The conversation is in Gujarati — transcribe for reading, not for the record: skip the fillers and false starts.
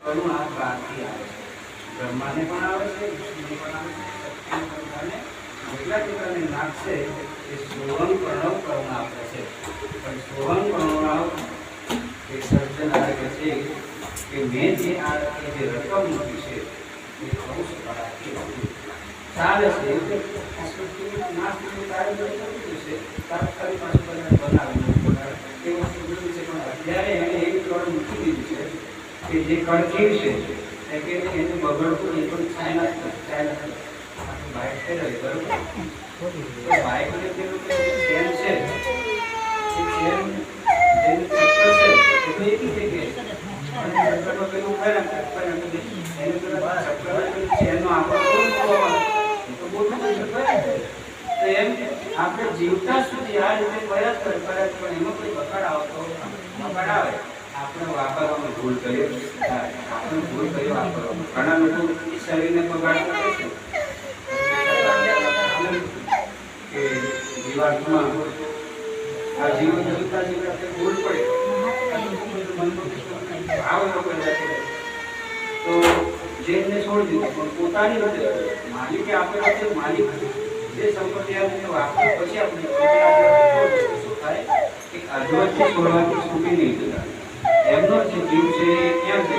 કરુણા બહારથી આવે છે, બ્રહ્માને પણ આવે છે, વિષ્ણુને પણ આવે છે, સત્યને બધાને જેટલાને નાખશે એ સોહમ પ્રણવ કરુણા આપે છે. પણ સોહમ પ્રણવ એ સર્જન આવે છે કે મેં જે આ જે રકમ મૂકી છે એ બહુ સકારાત્મક ચાલે છે એટલે નાશ કાર્ય છે તાત્કાલિક પાછું બનાવેલું એ વસ્તુ જોયું છે. પણ અત્યારે એને એવી જોડ મૂકી દીધી છે કે જે કળકીર છે કે એને બગડતું એ પણ ચાલ્યા બાઇક ફેરવી બરોબર. તો બાઇકને પેલું ચેન છે એ ચેન જેનું ચક્કર છે એ તો એકી જગ્યાએ ચક્કરમાં પેલું ફરે એને પેલા ચક્કર ચેનનો આપણો તો બહુ તો એમ આપણે જીવતા સુધી આ રીતે પ્રયાસ પણ એમાં કોઈ બગાડ આવતો બગાડ આવે આપણે વાપરવામાં ભૂલ કરીએ, આપણે ભૂલ કરી વાપરવામાં. ઘણા લોકો શરીરને બગાડ કરે છે કે જીવાત્મા આ જીવન જીવતા જીવતા ભૂલ પડે ભાવ એવો પેદા કરે તો જેને છોડી દીધું પણ પોતાની નથી માલિકે આપેલો છે. માલિક જે સંપત્તિ આપણે વાપરે પછી આપણે શું થાય કે અધવચ્ચે છોડવાથી છૂટી નહીં જતા. એમનો જે જીવ છે એ ક્યાં છે